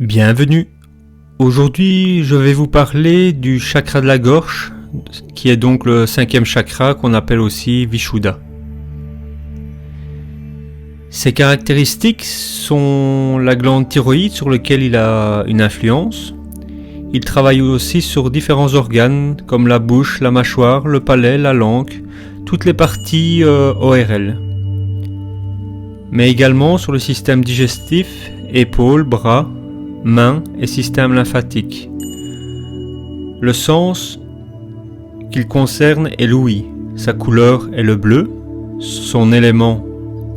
Bienvenue. Aujourd'hui, je vais vous parler du chakra de la gorge, qui est donc le 5e chakra qu'on appelle aussi Vishuddha. Ses caractéristiques sont la glande thyroïde sur laquelle il a une influence. Il travaille aussi sur différents organes comme la bouche, la mâchoire, le palais, la langue, toutes les parties ORL. Mais également sur le système digestif, épaules, bras, mains et système lymphatique. Le sens qu'il concerne est l'ouïe. Sa couleur est le bleu, son élément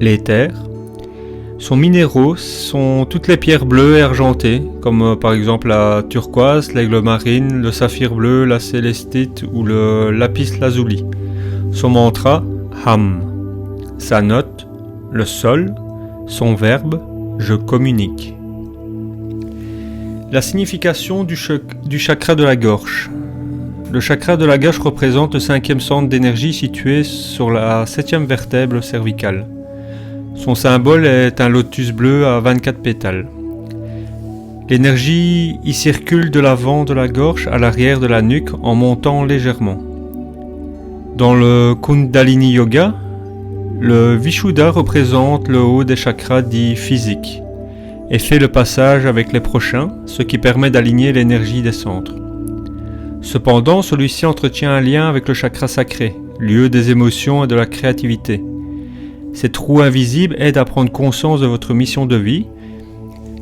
l'éther. Son minéraux sont toutes les pierres bleues et argentées, comme par exemple la turquoise, l'aigle marine, le saphir bleu, la célestite ou le lapis lazuli. Son mantra, Ham. Sa note, le sol. Son verbe, je communique. La signification du chakra de la gorge. Le chakra de la gorge représente le 5e centre d'énergie situé sur la 7e vertèbre cervicale. Son symbole est un lotus bleu à 24 pétales. L'énergie y circule de l'avant de la gorge à l'arrière de la nuque en montant légèrement. Dans le Kundalini Yoga, le Vishuddha représente le haut des chakras dits physiques et fait le passage avec les prochains, ce qui permet d'aligner l'énergie des centres. Cependant, celui-ci entretient un lien avec le chakra sacré, lieu des émotions et de la créativité. Cette roue invisible aide à prendre conscience de votre mission de vie,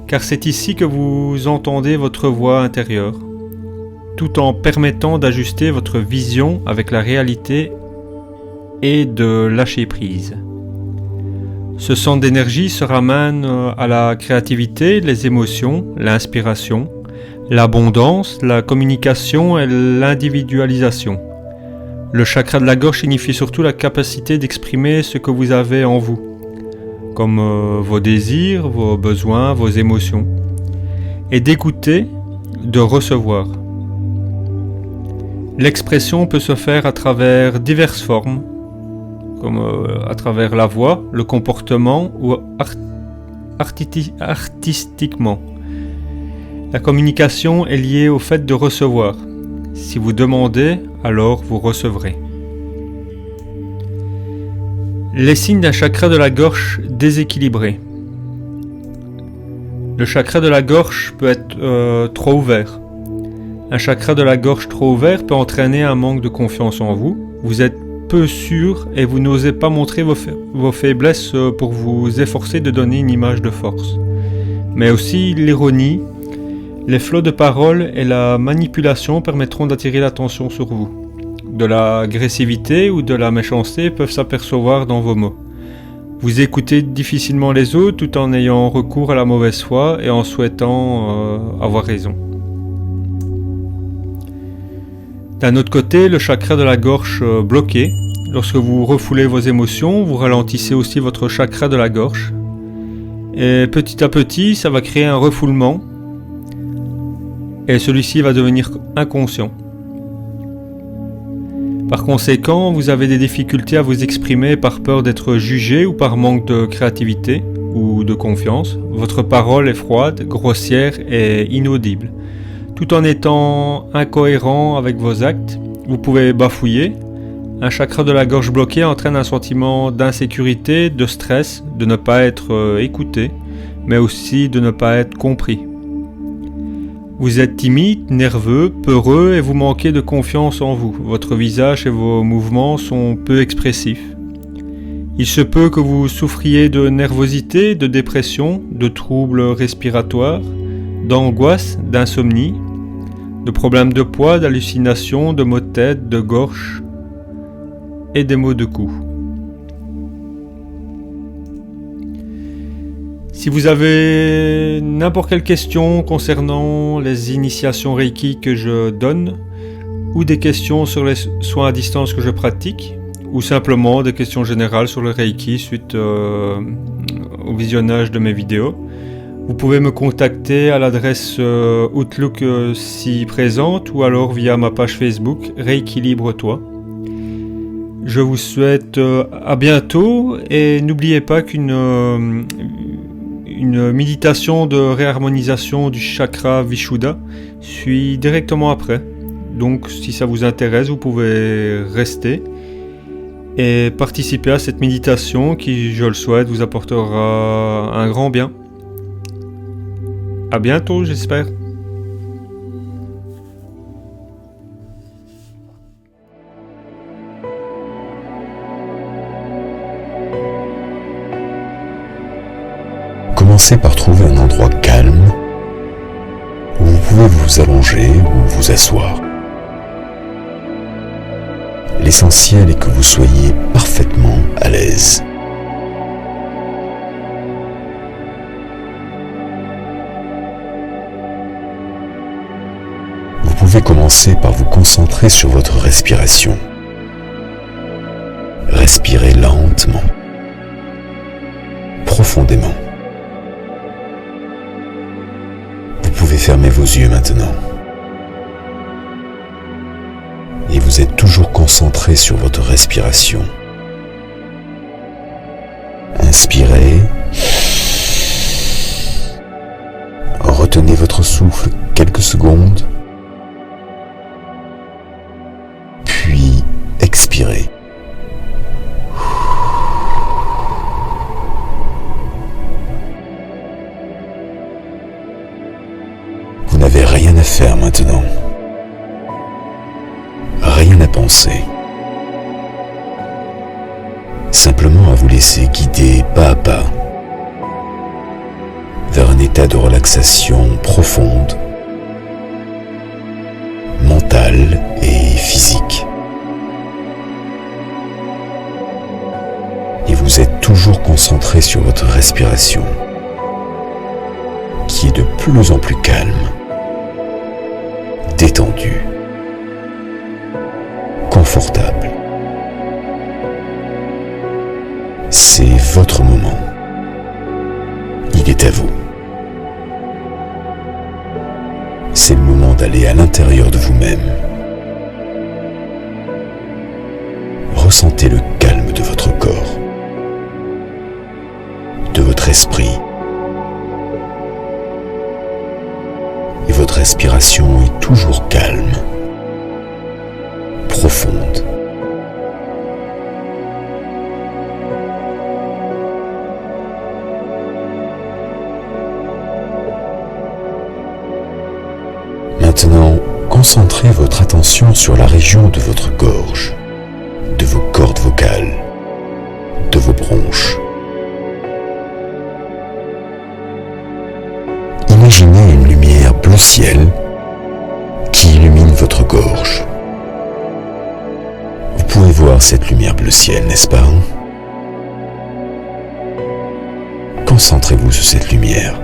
car c'est ici que vous entendez votre voix intérieure, tout en permettant d'ajuster votre vision avec la réalité et de lâcher prise. Ce centre d'énergie se ramène à la créativité, les émotions, l'inspiration, l'abondance, la communication et l'individualisation. Le chakra de la gorge signifie surtout la capacité d'exprimer ce que vous avez en vous, comme vos désirs, vos besoins, vos émotions, et d'écouter, de recevoir. L'expression peut se faire à travers diverses formes, comme à travers la voix, le comportement ou artistiquement. La communication est liée au fait de recevoir. Si vous demandez, alors vous recevrez. Les signes d'un chakra de la gorge déséquilibré. Le chakra de la gorge peut être trop ouvert. Un chakra de la gorge trop ouvert peut entraîner un manque de confiance en vous. Vous êtes peu sûr et vous n'osez pas montrer vos faiblesses pour vous efforcer de donner une image de force. Mais aussi l'ironie, les flots de paroles et la manipulation permettront d'attirer l'attention sur vous. De l'agressivité ou de la méchanceté peuvent s'apercevoir dans vos mots. Vous écoutez difficilement les autres tout en ayant recours à la mauvaise foi et en souhaitant avoir raison. D'un autre côté, le chakra de la gorge bloqué. Lorsque vous refoulez vos émotions, vous ralentissez aussi votre chakra de la gorge. Et petit à petit, ça va créer un refoulement. Et celui-ci va devenir inconscient. Par conséquent, vous avez des difficultés à vous exprimer par peur d'être jugé ou par manque de créativité ou de confiance. Votre parole est froide, grossière et inaudible. Tout en étant incohérent avec vos actes, vous pouvez bafouiller. Un chakra de la gorge bloqué entraîne un sentiment d'insécurité, de stress, de ne pas être écouté, mais aussi de ne pas être compris. Vous êtes timide, nerveux, peureux et vous manquez de confiance en vous. Votre visage et vos mouvements sont peu expressifs. Il se peut que vous souffriez de nervosité, de dépression, de troubles respiratoires, d'angoisse, d'insomnie, de problèmes de poids, d'hallucinations, de maux de tête, de gorge et des maux de cou. Si vous avez n'importe quelle question concernant les initiations Reiki que je donne, ou des questions sur les soins à distance que je pratique, ou simplement des questions générales sur le Reiki suite au visionnage de mes vidéos, vous pouvez me contacter à l'adresse Outlook si présente ou alors via ma page Facebook Reiki Libre Toi. Je vous souhaite à bientôt et n'oubliez pas qu'une une méditation de réharmonisation du chakra Vishuddha suit directement après. Donc si ça vous intéresse, vous pouvez rester et participer à cette méditation qui, je le souhaite, vous apportera un grand bien. À bientôt, j'espère. Commencez par trouver un endroit calme où vous pouvez vous allonger ou vous asseoir. L'essentiel est que vous soyez parfaitement à l'aise. Vous pouvez commencer par vous concentrer sur votre respiration. Respirez lentement, profondément. Vous pouvez fermer vos yeux maintenant. Et vous êtes toujours concentré sur votre respiration. Inspirez. Retenez votre souffle quelques secondes. Puis expirez. Vous n'avez rien à faire maintenant. Rien à penser. Simplement à vous laisser guider pas à pas vers un état de relaxation profonde, mentale et physique. Et vous êtes toujours concentré sur votre respiration, qui est de plus en plus calme, détendue, confortable. C'est votre moment. Il est à vous. C'est le moment d'aller à l'intérieur de vous-même. Ressentez le calme de votre corps, de votre esprit. Et votre respiration est toujours calme, profonde. Maintenant, concentrez votre attention sur la région de votre gorge, de vos cordes vocales, de vos bronches. Imaginez une lumière bleu ciel qui illumine votre gorge. Vous pouvez voir cette lumière bleu ciel, n'est-ce pas? Concentrez-vous sur cette lumière,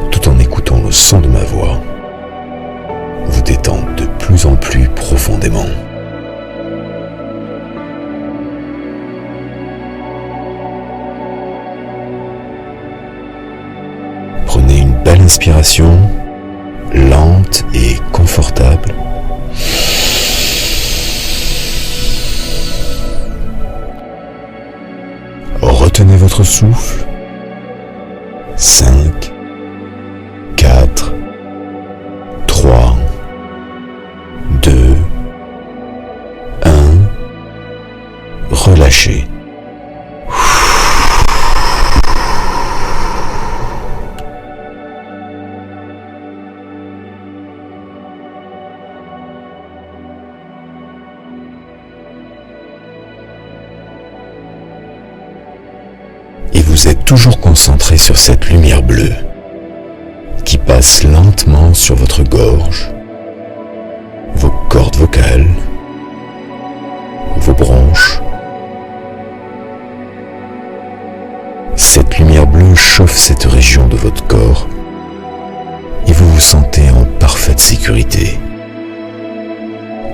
tout en écoutant le son de ma voix, vous détendre de plus en plus profondément. Prenez une belle inspiration, lente et confortable. Retenez votre souffle. 5, 4, 3, 2, 1. Relâchez. Et vous êtes toujours concentré sur cette lumière bleue qui passe lentement sur votre gorge, vos cordes vocales, vos bronches. Cette lumière bleue chauffe cette région de votre corps et vous vous sentez en parfaite sécurité,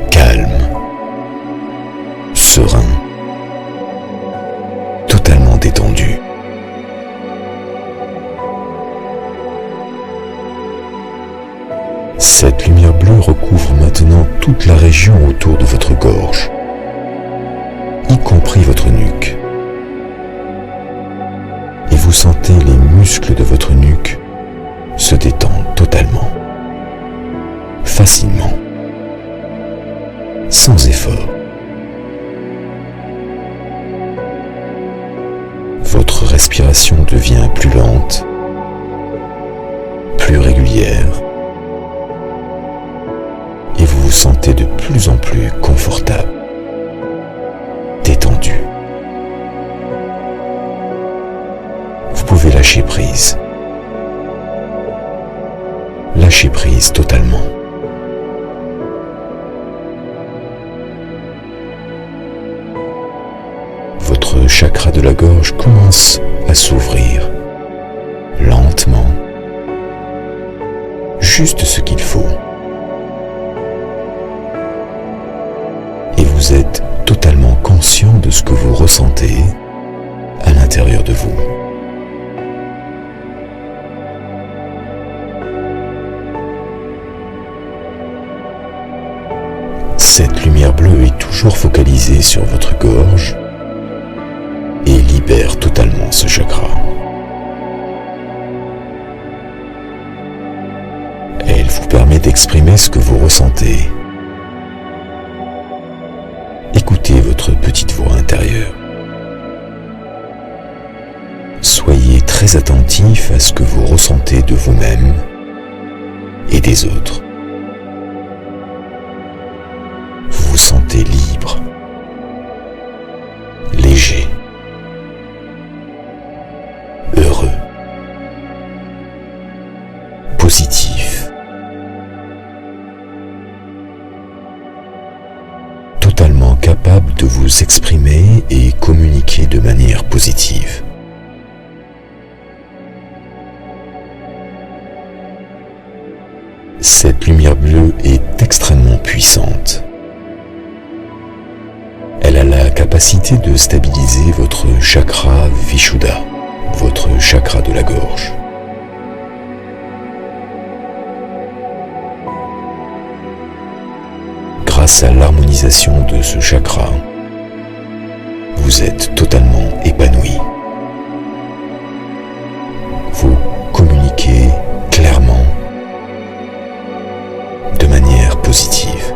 calme, serein, totalement détendu. Cette lumière bleue recouvre maintenant toute la région autour de votre gorge, y compris votre nuque. Et sentez les muscles de votre nuque se détendre totalement, facilement, sans effort. Votre respiration devient plus lente, plus régulière, et vous vous sentez de plus en plus confortable, détendu. Vous pouvez lâcher prise. Lâchez prise totalement. Votre chakra de la gorge commence à s'ouvrir, lentement, juste ce qu'il faut. Et vous êtes totalement conscient de ce que vous ressentez à l'intérieur de vous. Cette lumière bleue est toujours focalisée sur votre gorge et libère totalement ce chakra. Elle vous permet d'exprimer ce que vous ressentez. Écoutez votre petite voix intérieure. Soyez très attentif à ce que vous ressentez de vous-même et des autres. Vous vous sentez libre, léger, heureux, positif, totalement capable de vous exprimer et communiquer de manière positive. Cette lumière bleue est extrêmement puissante. Elle a la capacité de stabiliser votre chakra Vishuddha, votre chakra de la gorge. Grâce à l'harmonisation de ce chakra, vous êtes totalement épanoui. Vous communiquez clairement, de manière positive.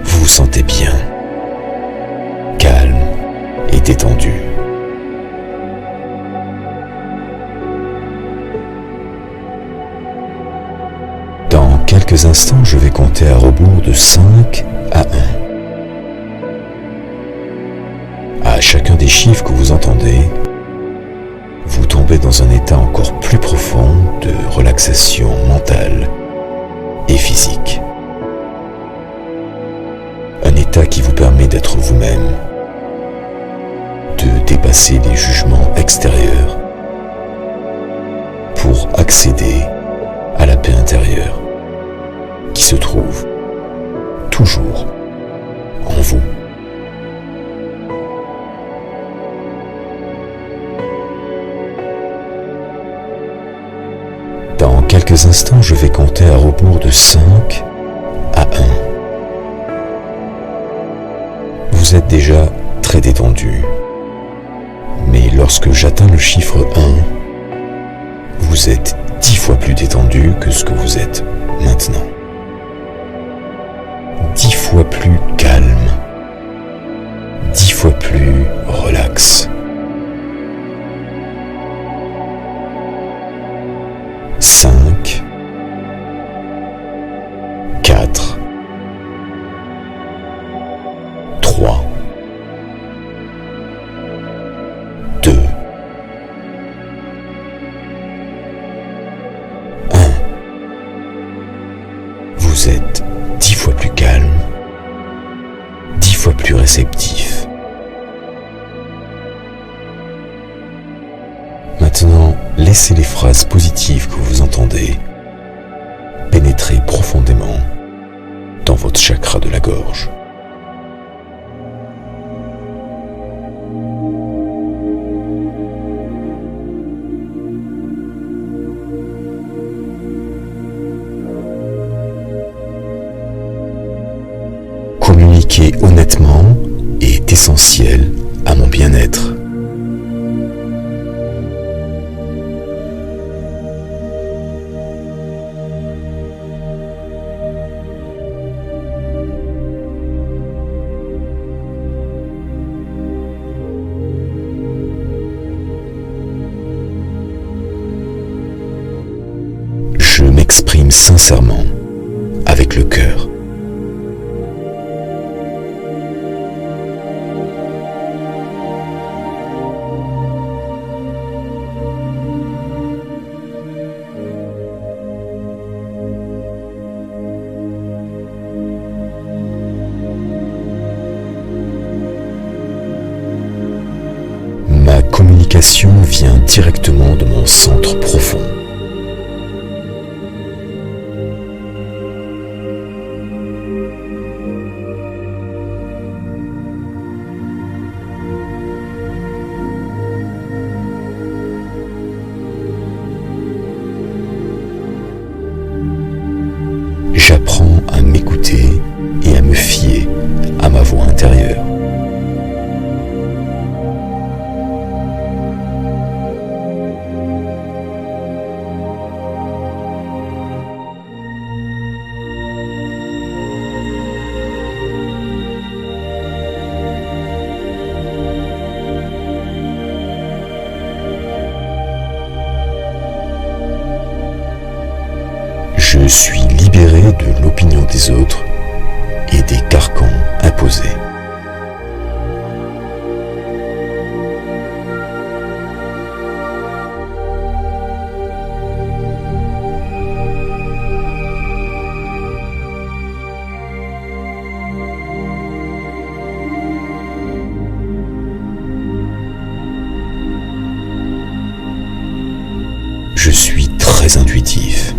Vous vous sentez bien, calme et détendu. Dans quelques instants, je vais compter à rebours de 5 à 1. À chacun des chiffres que vous entendez, vous tombez dans un état encore plus profond de relaxation mentale et physique. Un état qui vous permet d'être vous-même, de dépasser les jugements extérieurs pour accéder à la paix intérieure qui se trouve toujours en vous. Dans quelques instants, je vais compter à rebours de 5 à 1. Vous êtes déjà très détendu, mais lorsque j'atteins le chiffre 1, vous êtes 10 fois plus détendu que ce que vous êtes maintenant. 10 fois plus calme, 10 fois plus relax. 5, 4, 3, 2, 1. Vous êtes 10 fois plus calme, 10 fois plus réceptif. Maintenant, laissez les phrases positives que vous entendez pénétrer profondément dans votre chakra de la gorge. Communiquez honnêtement et essentiel à mon bien-être. Je m'exprime sincèrement, avec le cœur. Ma communication vient directement de mon centre profond. J'apprends à m'écouter et à me fier à ma voix intérieure. Je suis libéré de l'opinion des autres et des carcans imposés. Je suis très intuitif.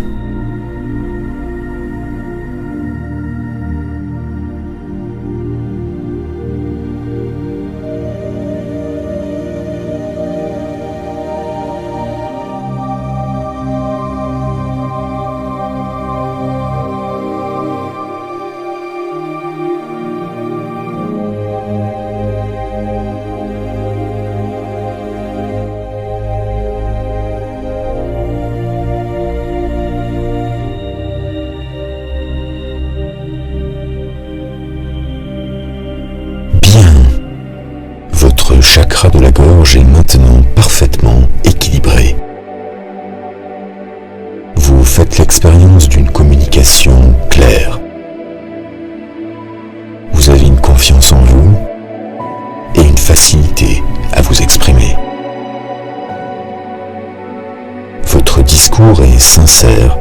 Votre chakra de la gorge est maintenant parfaitement équilibré. Vous faites l'expérience d'une communication claire. Vous avez une confiance en vous et une facilité à vous exprimer. Votre discours est sincère.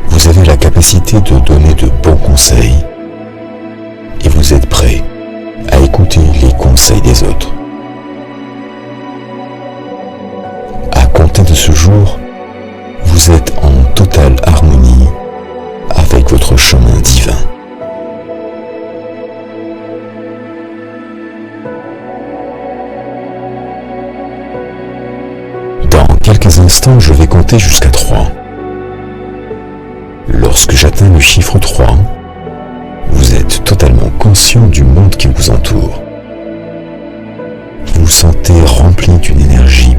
Vous avez la capacité de donner de bons conseils et vous êtes prêt à écouter les conseils des autres. À compter de ce jour, vous êtes en totale harmonie avec votre chemin divin. Dans quelques instants, je vais compter jusqu'à 3. Lorsque j'atteins le chiffre 3, vous êtes totalement conscient du monde qui vous entoure. Vous vous sentez rempli d'une énergie